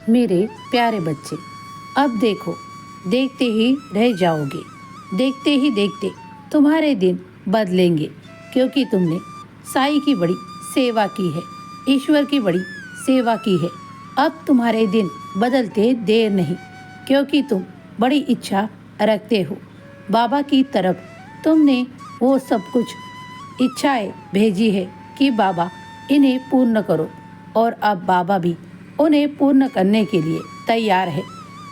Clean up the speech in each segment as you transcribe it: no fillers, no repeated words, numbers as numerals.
मेरे प्यारे बच्चे, अब देखो, देखते ही रह जाओगे। देखते ही देखते तुम्हारे दिन बदलेंगे, क्योंकि तुमने साईं की बड़ी सेवा की है, ईश्वर की बड़ी सेवा की है। अब तुम्हारे दिन बदलते देर नहीं, क्योंकि तुम बड़ी इच्छा रखते हो। बाबा की तरफ तुमने वो सब कुछ इच्छाएं भेजी है कि बाबा इन्हें पूर्ण करो, और अब बाबा भी उन्हें पूर्ण करने के लिए तैयार है।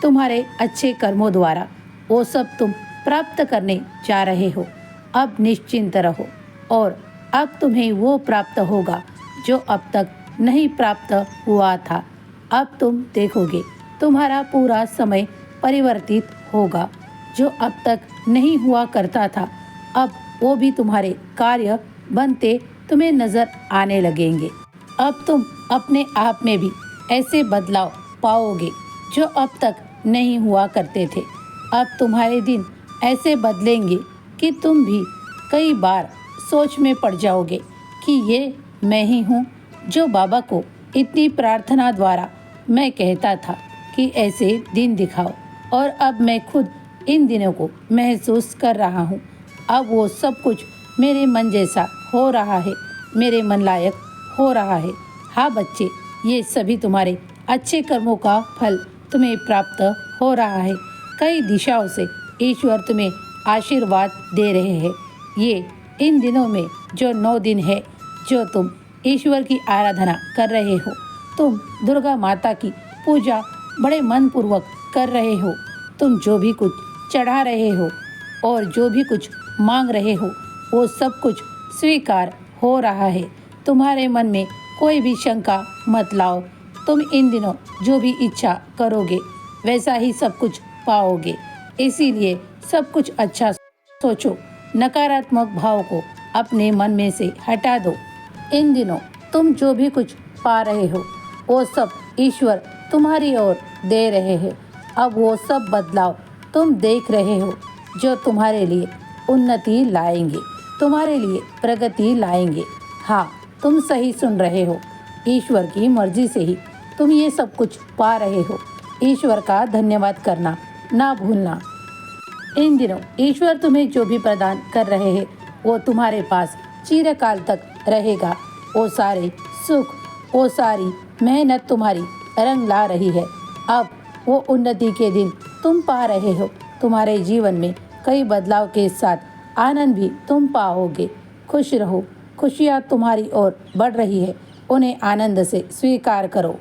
तुम्हारे अच्छे कर्मों द्वारा वो सब तुम प्राप्त करने जा रहे हो। अब निश्चिंत रहो, और अब तुम्हें वो प्राप्त होगा जो अब तक नहीं प्राप्त हुआ था। अब तुम देखोगे तुम्हारा पूरा समय परिवर्तित होगा। जो अब तक नहीं हुआ करता था, अब वो भी तुम्हारे कार्य बनते तुम्हें नजर आने लगेंगे। अब तुम अपने आप में भी ऐसे बदलाव पाओगे जो अब तक नहीं हुआ करते थे। अब तुम्हारे दिन ऐसे बदलेंगे कि तुम भी कई बार सोच में पड़ जाओगे कि ये मैं ही हूँ जो बाबा को इतनी प्रार्थना द्वारा मैं कहता था कि ऐसे दिन दिखाओ, और अब मैं खुद इन दिनों को महसूस कर रहा हूँ। अब वो सब कुछ मेरे मन जैसा हो रहा है, मेरे मन लायक हो रहा है। हाँ बच्चे, ये सभी तुम्हारे अच्छे कर्मों का फल तुम्हें प्राप्त हो रहा है। कई दिशाओं से ईश्वर तुम्हें आशीर्वाद दे रहे हैं। ये इन दिनों में जो 9 दिन है, जो तुम ईश्वर की आराधना कर रहे हो, तुम दुर्गा माता की पूजा बड़े मन पूर्वक कर रहे हो। तुम जो भी कुछ चढ़ा रहे हो और जो भी कुछ मांग रहे हो, वो सब कुछ स्वीकार हो रहा है। तुम्हारे मन में कोई भी शंका मत लाओ। तुम इन दिनों जो भी इच्छा करोगे वैसा ही सब कुछ पाओगे। इसीलिए सब कुछ अच्छा सोचो, नकारात्मक भाव को अपने मन में से हटा दो। इन दिनों तुम जो भी कुछ पा रहे हो, वो सब ईश्वर तुम्हारी ओर दे रहे हैं। अब वो सब बदलाव तुम देख रहे हो जो तुम्हारे लिए उन्नति लाएंगे, तुम्हारे लिए प्रगति लाएंगे। हाँ, तुम सही सुन रहे हो। ईश्वर की मर्जी से ही तुम ये सब कुछ पा रहे हो। ईश्वर का धन्यवाद करना ना भूलना। इन दिनों ईश्वर तुम्हें जो भी प्रदान कर रहे हैं, वो तुम्हारे पास चिरकाल तक रहेगा। वो सारे सुख, वो सारी मेहनत तुम्हारी रंग ला रही है। अब वो उन्नति के दिन तुम पा रहे हो। तुम्हारे जीवन में कई बदलाव के साथ आनंद भी तुम पाओगे। खुश रहो, खुशियाँ तुम्हारी ओर बढ़ रही है, उन्हें आनंद से स्वीकार करो।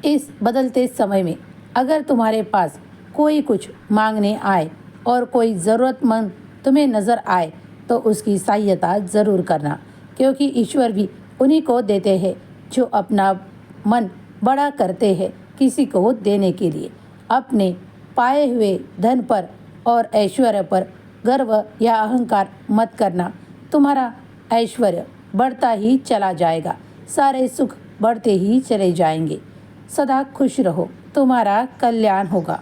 इस बदलते समय में अगर तुम्हारे पास कोई कुछ मांगने आए और कोई ज़रूरतमंद तुम्हें नज़र आए, तो उसकी सहायता ज़रूर करना, क्योंकि ईश्वर भी उन्हीं को देते हैं जो अपना मन बड़ा करते हैं किसी को देने के लिए। अपने पाए हुए धन पर और ऐश्वर्य पर गर्व या अहंकार मत करना। तुम्हारा ऐश्वर्य बढ़ता ही चला जाएगा, सारे सुख बढ़ते ही चले जाएंगे। सदा खुश रहो, तुम्हारा कल्याण होगा।